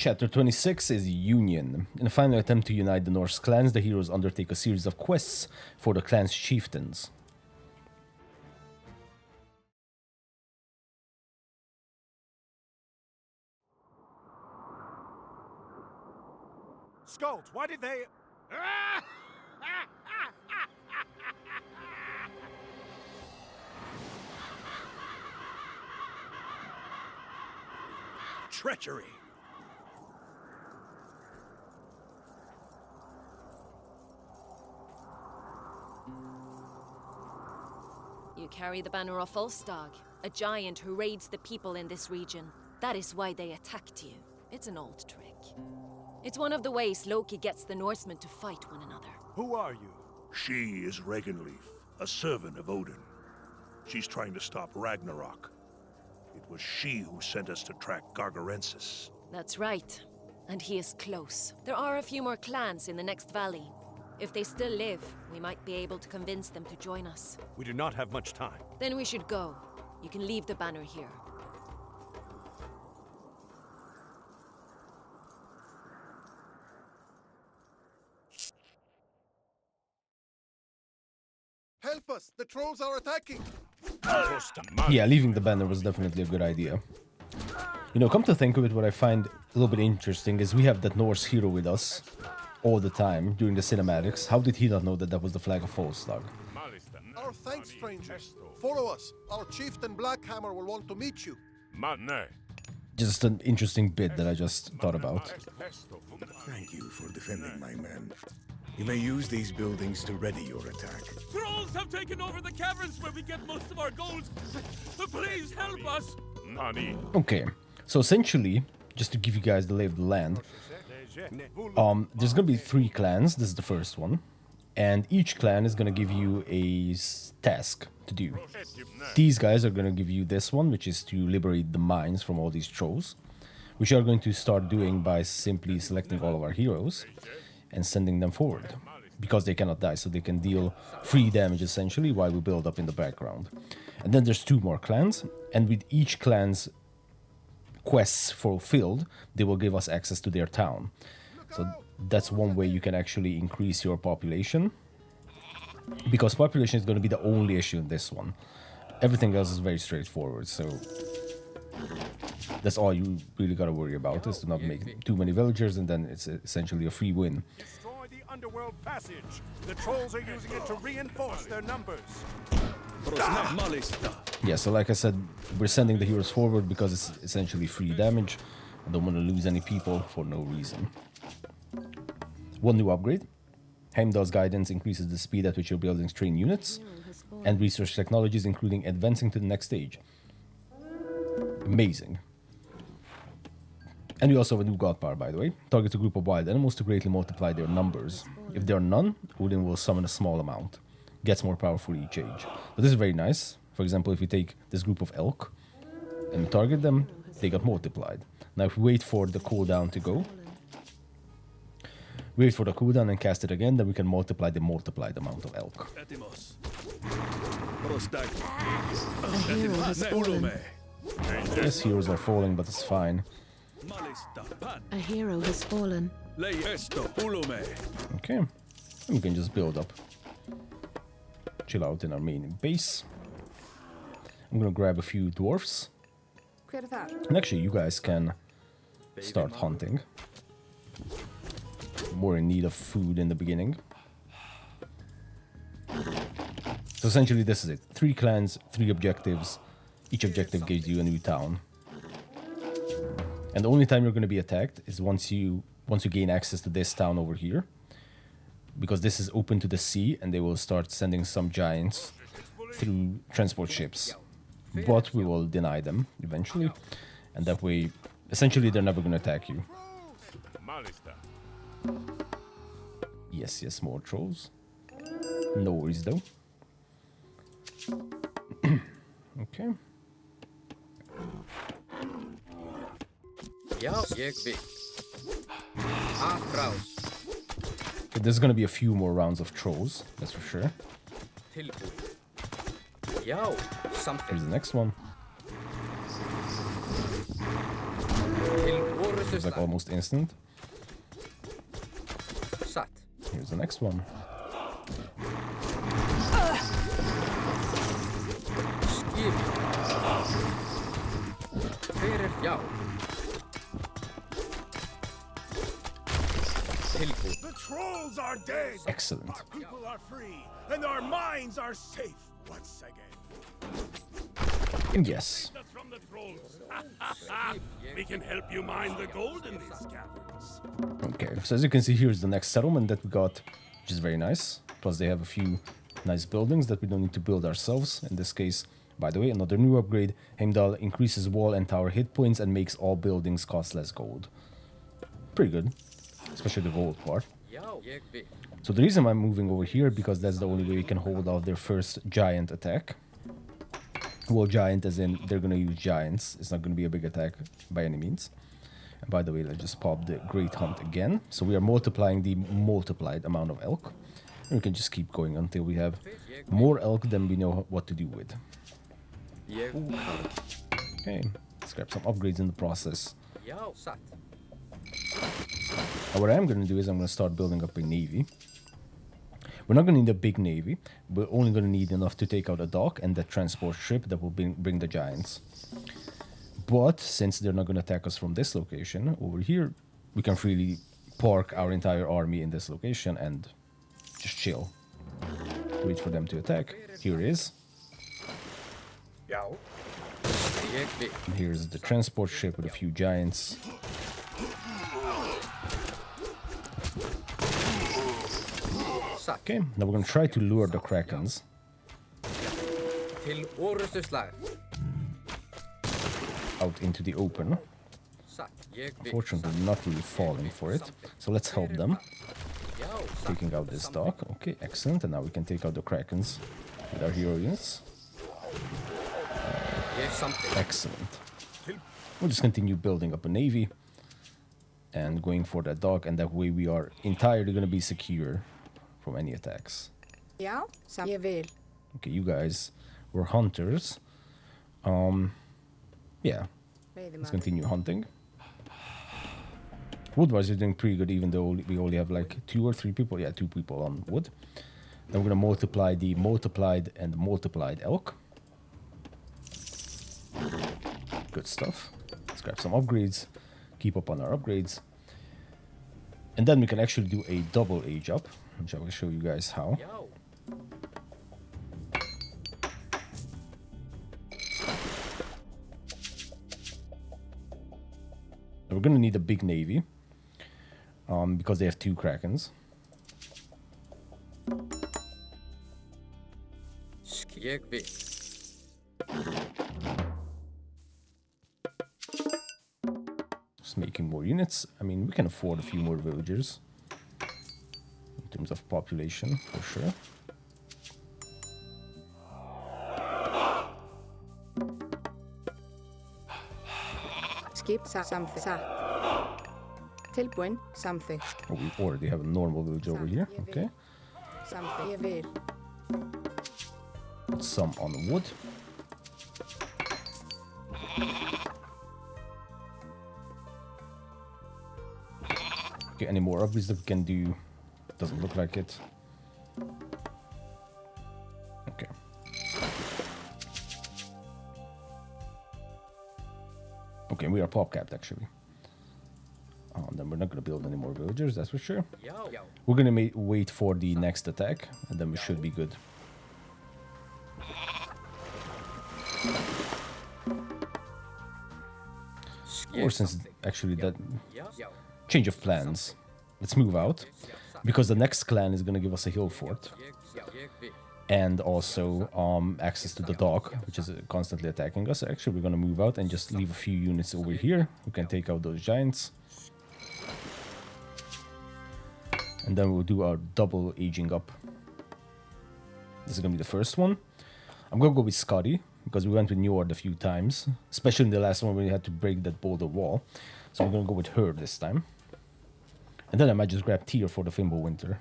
Chapter 26 is Union. In a final attempt to unite the Norse clans, the heroes undertake a series of quests for the clan's chieftains. Skult, why did they... Treachery! You carry the banner of Volstagg, a giant who raids the people in this region. That is why they attacked you. It's an old trick. It's one of the ways Loki gets the Norsemen to fight one another. Who are you? She is Regenleaf, a servant of Odin. She's trying to stop Ragnarok. It was she who sent us to track Gargarensis. That's right. And he is close. There are a few more clans in the next valley. If they still live, we might be able to convince them to join us. We do not have much time. Then we should go. You can leave the banner here. Help us! The trolls are attacking! Yeah, leaving the banner was definitely a good idea. You know, come to think of it, what I find a little bit interesting is we have that Norse hero with us all the time during the cinematics. How did he not know that that was the flag of Volstagg? Our thanks, strangers. Follow us. Our chieftain Blackhammer will want to meet you. Just an interesting bit that I just thought about. Thank you for defending my men. You may use these buildings to ready your attack. Trolls have taken over the caverns where we get most of our gold. Please help us. Okay, so essentially, just to give you guys the lay of the land, there's gonna be 3 clans. This is the first one, and each clan is gonna give you a task to do. These guys are gonna give you this one, which is to liberate the mines from all these trolls, which you are going to start doing by simply selecting all of our heroes and sending them forward, because they cannot die, so they can deal free damage essentially while we build up in the background. And then there's 2 more clans, and with each clan's quests fulfilled, they will give us access to their town. So that's one way you can actually increase your population, because population is going to be the only issue in this one. Everything else is very straightforward, so that's all you really got to worry about, is to not make too many villagers, and then it's essentially a free win. Destroy the underworld passage. The trolls are using it to reinforce their numbers. Yeah, so like I said, we're sending the heroes forward because it's essentially free damage. I don't want to lose any people for no reason. One new upgrade. Heimdall's guidance increases the speed at which your buildings train units, and research technologies, including advancing to the next stage. Amazing. And we also have a new god power, by the way. Targets a group of wild animals to greatly multiply their numbers. If there are none, Odin will summon a small amount. Gets more powerful each age. But this is very nice. For example, if we take this group of elk and target them, they got multiplied. Now if we wait for the cooldown to go, wait for the cooldown and cast it again, then we can multiply the multiplied amount of elk. Yes, heroes are falling, but it's fine. A hero has fallen. Okay, and we can just build up. Chill out in our main base. I'm gonna grab a few dwarfs. And actually, you guys can start hunting. More in need of food in the beginning. So essentially, this is it. 3 clans, 3 objectives. Each objective gives you a new town. And the only time you're going to be attacked is once you gain access to this town over here. Because this is open to the sea, and they will start sending some giants through transport ships. But we will deny them eventually. And that way, essentially, they're never going to attack you. Yes, yes, more trolls. No worries, though. Okay. Okay, there's gonna be a few more rounds of trolls, that's for sure. Here's the next one. was like almost instant. Satt. Here's the next one. Skip. Fyrir já. Tilbúð. The trolls are dead. Excellent. Our people are free, and our minds are safe once again. And yes. That's from the trolls. We can help you mine the gold in these caverns. Okay, so as you can see, here's the next settlement that we got, which is very nice. Plus they have a few nice buildings that we don't need to build ourselves. In this case, by the way, another new upgrade. Heimdall increases wall and tower hit points and makes all buildings cost less gold. Pretty good, especially the gold part. So the reason I'm moving over here, because that's the only way we can hold off their first giant attack. Well, giant as in they're gonna use giants. It's not gonna be a big attack by any means. And by the way, let's just pop the Great Hunt again. So we are multiplying the multiplied amount of elk. And we can just keep going until we have more elk than we know what to do with. Okay, let's grab some upgrades in the process. Now what I'm gonna do is I'm gonna start building up a navy. We're not going to need a big navy. We're only going to need enough to take out a dock and the transport ship that will bring the giants. But since they're not going to attack us from this location, over here, we can freely park our entire army in this location and just chill. Wait for them to attack. Here it is. And here's the transport ship with a few giants. Okay, now we're gonna try to lure the krakens out into the open. Unfortunately, not really falling for it. So let's help them. Taking out this dock. Okay, excellent. And now we can take out the krakens with our hero units. Excellent. We'll just continue building up a navy and going for that dock, and that way we are entirely gonna be secure from any attacks. Okay, you guys were hunters. Yeah, let's continue hunting. Wood-wise, you're doing pretty good, even though we only have like 2 or 3 people. Yeah, 2 people on wood. Then we're gonna multiply the multiplied and multiplied elk. Good stuff. Let's grab some upgrades. Keep up on our upgrades. And then we can actually do a double age up, which I will show you guys how. We're gonna need a big navy, because they have 2 krakens. Just making more units. I mean, we can afford a few more villagers in terms of population, for sure. Skip something. Tilbúin something. Oh, we already have a normal village over here. Okay. Something. Put some on wood. Okay, any more upgrades that we can do? Doesn't look like it. Okay. Okay, we are pop capped actually. Then we're not gonna build any more villagers, that's for sure. We're gonna wait for the next attack, and then we should be good. Or since actually that change of plans, let's move out, because the next clan is gonna give us a hill fort and also access to the dock, which is constantly attacking us. Actually, we're gonna move out and just leave a few units over here. We can take out those giants, and then we'll do our double aging up. This is gonna be the first one. I'm gonna go with Scotty, because we went with Njord a few times, especially in the last one when we had to break that boulder wall. So we're gonna go with her this time. And then I might just grab Tyr for the Fimbulwinter.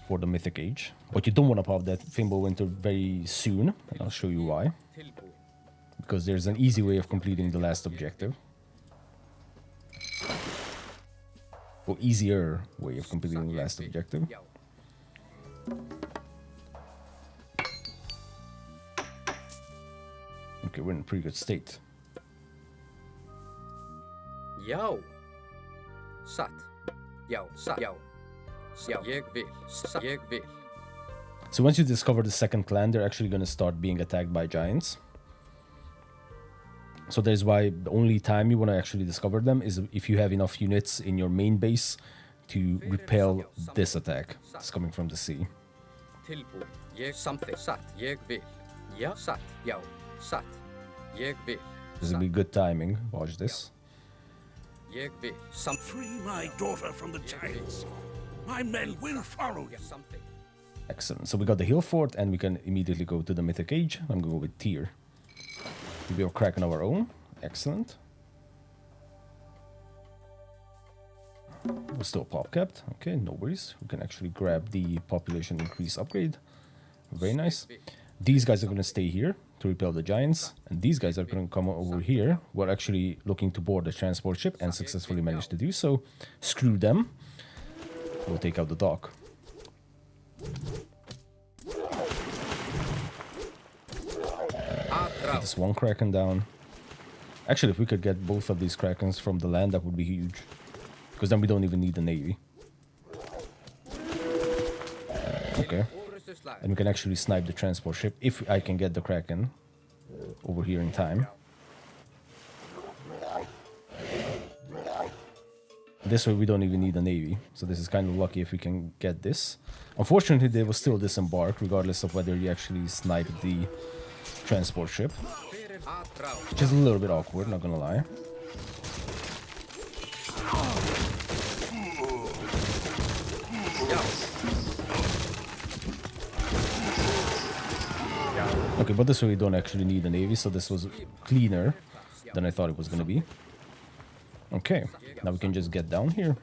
For the Mythic Age. But you don't want to pop that Fimbulwinter very soon, and I'll show you why. Because there's an easy way of completing the last objective. or easier way of completing the last objective. Okay, we're in a pretty good state. Yo. Sat. Yo. Sat. Yo. So once you discover the second clan, they're actually going to start being attacked by giants. So that is why the only time you want to actually discover them is if you have enough units in your main base to repel this attack. It's coming from the sea. This will be good timing. Watch this. Free my daughter from the giants. My men will follow you. Excellent. So we got the hill fort, and we can immediately go to the mythic age. I'm going to go with tier. We are cracking our own. Excellent. We're still pop capped. Okay, no worries. We can actually grab the population increase upgrade. Very nice. These guys are going to stay here to repel the giants, and these guys are going to come over here. We're actually looking to board the transport ship and successfully managed to do so. Screw them. We'll take out the dock. Get this one kraken down. Actually, if we could get both of these krakens from the land, that would be huge. Because then we don't even need the navy. Okay. And we can actually snipe the transport ship if I can get the kraken over here in time. This way we don't even need a navy. So this is kind of lucky if we can get this. Unfortunately, they will still disembark regardless of whether you actually snipe the transport ship. Which is a little bit awkward, not gonna lie. Okay, but this way we don't actually need a navy, so this was cleaner than I thought it was gonna be. Okay, now we can just get down here.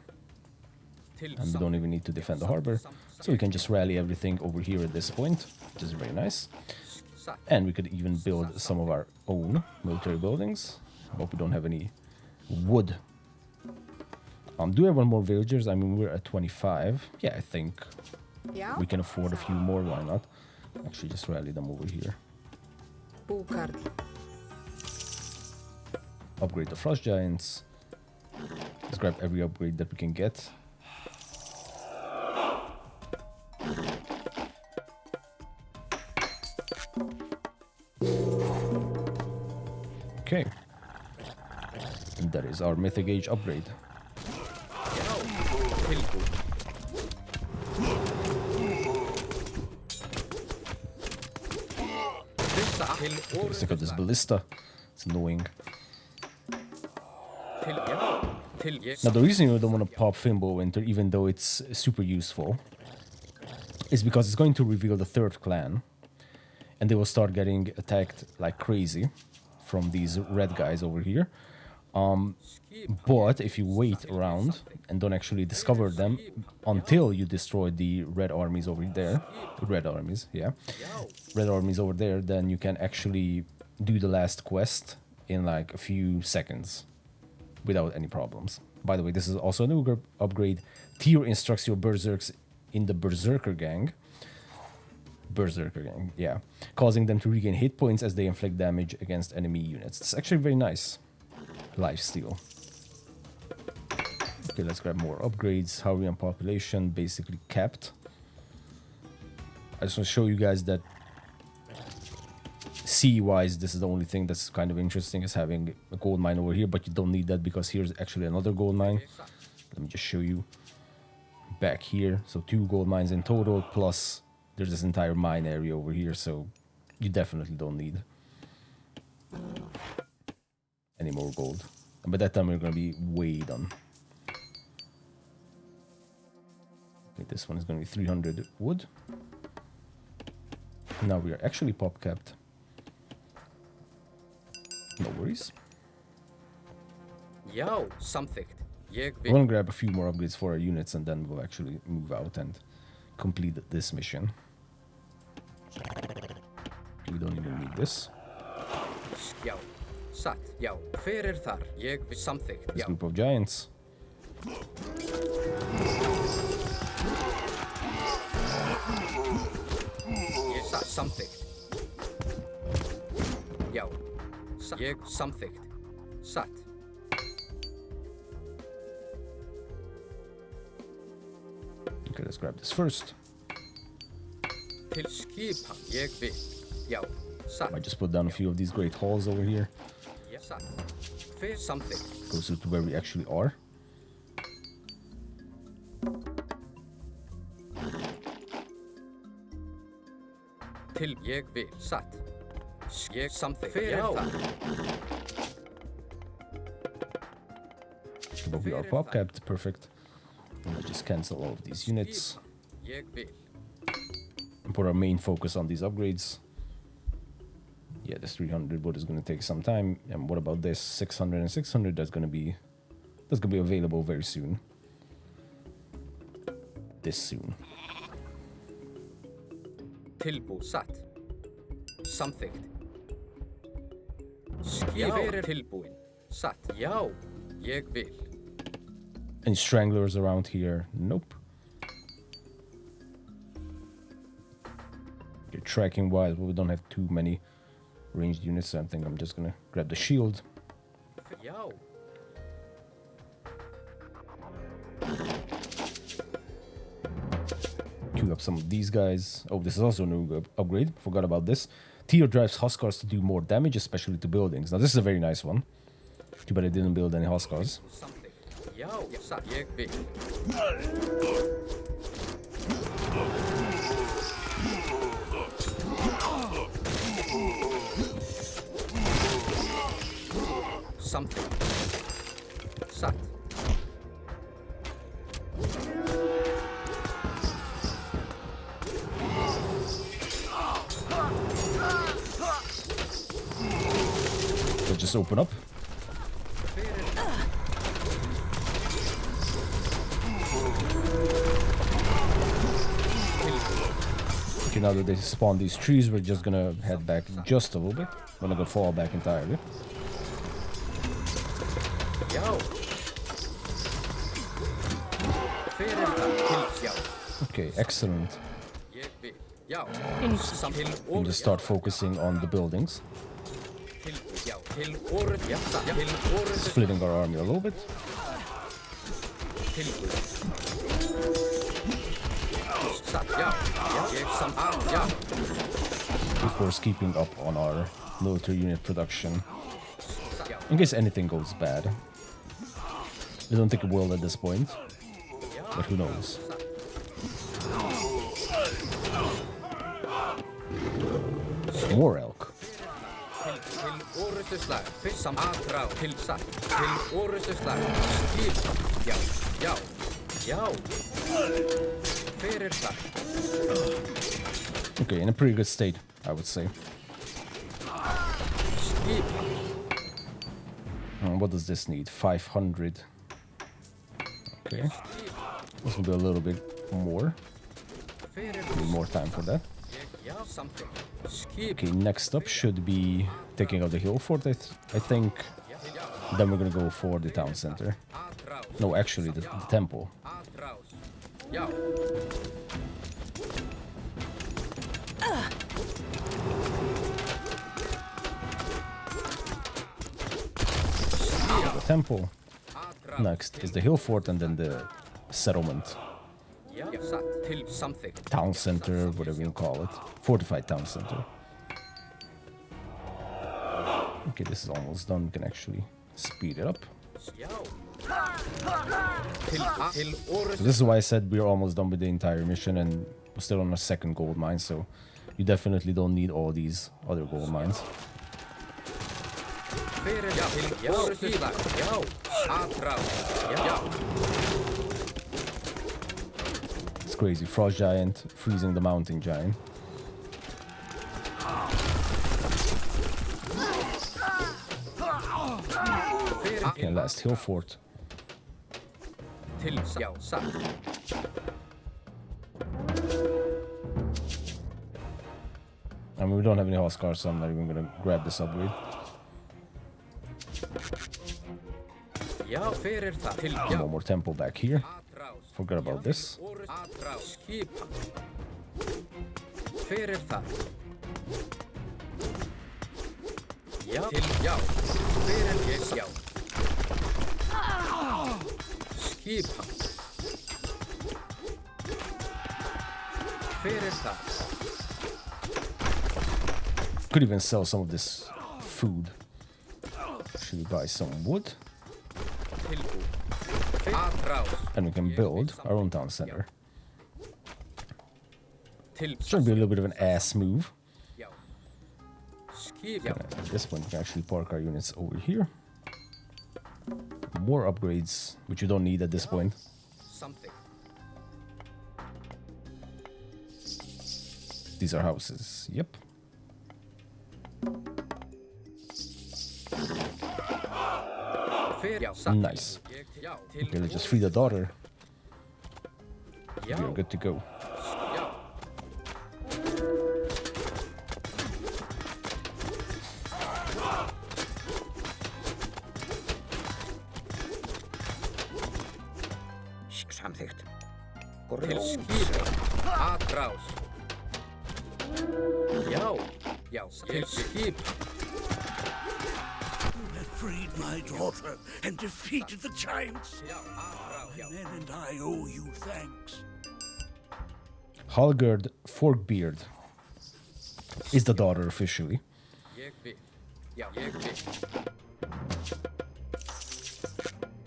And we don't even need to defend the harbor. So we can just rally everything over here at this point, which is very nice. And we could even build some of our own military buildings. But we don't have any wood. Do we have one more villagers? I mean, we're at 25. Yeah, I think we can afford a few more. Why not? Actually, just rally them over here. Upgrade the frost giants. Let's grab every upgrade that we can get. Okay. And that is our mythic age upgrade. Let's take out this ballista. It's annoying. Now the reason you don't want to pop Fimbo Winter, even though it's super useful, is because it's going to reveal the third clan. And they will start getting attacked like crazy from these red guys over here. But if you wait around and don't actually discover them until you destroy the red armies over there, red armies over there, then you can actually do the last quest in like a few seconds without any problems. By the way, this is also a new upgrade. Tier instructs your berserks in the Berserker Gang. Yeah. Causing them to regain hit points as they inflict damage against enemy units. It's actually very nice. Lifesteal. Okay, let's grab more upgrades. How are we on population? Basically capped. I just want to show you guys that sea-wise, this is the only thing that's kind of interesting, is having a gold mine over here, but you don't need that because here's actually another gold mine. Let me just show you back here. So 2 gold mines in total, plus there's this entire mine area over here, so you definitely don't need any more gold. And by that time, we're going to be way done. Okay, this one is going to be 300 wood. Now we are actually pop capped. No worries. Yo, something. We're going to grab a few more upgrades for our units, and then we'll actually move out and complete this mission. We don't even need this. Yo, sat, yo, fyrir þar, ég something. This group of giants. Yes, something. Yo. Something. Sat. Okay, let's grab this first. Till skipan. Jag vill. Yo. Sat. I just put down a few of these great halls over here. Yes, sat. Fear something. Closer to where we actually are. Till jag vill. Sat. Jag something. Fear that. But we are pop capped, perfect. And I just cancel all of these units. Jag vill. And put our main focus on these upgrades. Yeah, this 300 wood is going to take some time. And what about this 600 and 600? That's going to be available very soon. This soon. Tillbosatt. Something. Skriver tillboin. Satt. Ja. Jag vill. Any stranglers around here? Nope. Okay, tracking wise, well, we don't have too many ranged units, so I think I'm just gonna grab the shield. Ja. Queue up some of these guys. Oh, this is also a new upgrade. Forgot about this. Tier drives Huskars to do more damage, especially to buildings. Now, this is a very nice one. Too bad I didn't build any Huskars. Ja. Satt. Jag vill. Something. Satt. So just open up. Okay, now that they spawn these trees, we're just gonna head back just a little bit. We're not gonna fall back entirely. Ja. Okay, excellent. Jag vill. Ja. We can just start focusing on the buildings. Till året. Ja. Till året. Splitting our army a little bit. Till satt. Ja. Jag som ja. Of course, keeping up on our military unit production. In case anything goes bad. I don't think it will at this point. But who knows? More elk. Till årets slag. Som atrau. Till satt. Till årets slag. Skip. Ja. Ja. Ja. Färre slag. Okay, in a pretty good state, I would say. Skip. What does this need? 500. Okay. This will be a little bit more. Need more time for that. Ja. Something. Skip. Okay, next up should be taking out the hill fort, I think. Then we're gonna go for the town center. No, actually, the temple. Ja. The temple. Next is the hill fort and then the settlement. Ja. Satt. Till something. Town center, whatever you call it. Fortified town center. Okay, this is almost done. We can actually speed it up. Ja. So this is why I said we're almost done with the entire mission and we're still on our second gold mine, so you definitely don't need all these other gold mines. It's crazy. Frost Giant freezing the Mountain Giant. Okay, last hill fort. I mean, we don't have any Huskars, so I'm not even gonna grab this upgrade. One more temple back here. Forget about this. Skipan. Hver það? Já, já. Hver ég? Já. Skipan. Hver það? Could even sell some of this food. Should we buy some wood? And we can build our own town center. Should be a little bit of an ass move. At this point, we can actually park our units over here. More upgrades, which you don't need at this point. These are houses. Yep. Nice. Okay, let's just free the daughter. We're good to go. Samþykkt. Til skipa. Atrás. Já, já, til skipa. Freed my daughter and defeated the giants. My men and I owe you thanks. Halgerd Forkbeard is the daughter officially. And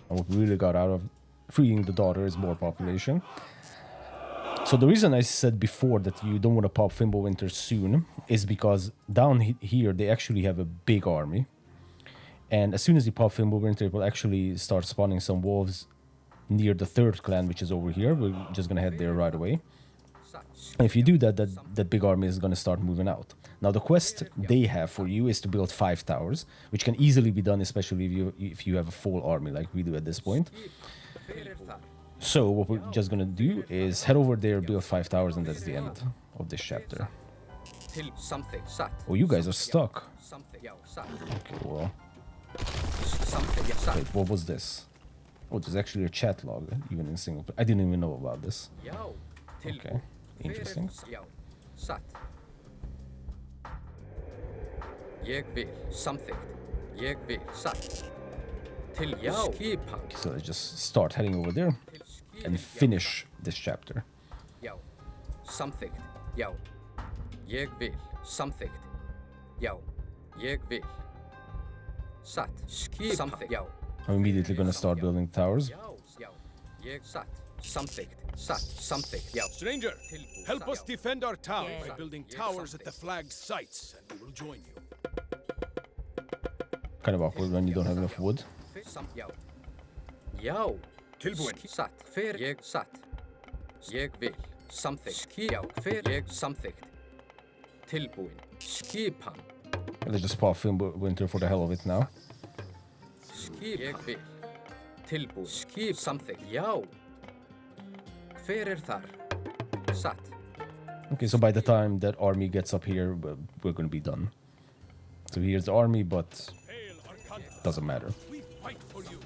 what we really got out of freeing the daughter is more population. So the reason I said before that you don't want to pop Fimbulwinter soon is because down here they actually have a big army. And as soon as you pop Fimbulwinter, it will actually start spawning some wolves near the third clan, which is over here. We're just going to head there right away. And if you do that, that big army is going to start moving out. Now, the quest they have for you is to build 5 towers, which can easily be done, especially if you have a full army like we do at this point. So what we're just going to do is head over there, build 5 towers, and that's the end of this chapter. Oh, you guys are stuck. Okay, well... Wait, what was this? Oh, there's actually a chat log, even in single player. I didn't even know about this. Okay, interesting. Okay, so let's just start heading over there and finish this chapter. I'm immediately gonna start building towers. Stranger, help us defend our town by building towers at the flagged sites, and we will join you. Kind of awkward when you don't have enough wood. Let's just pop Fimbulwinter for the hell of it now. Okay, so by the time that army gets up here, we're gonna be done. So here's the army, but doesn't matter. We fight for you.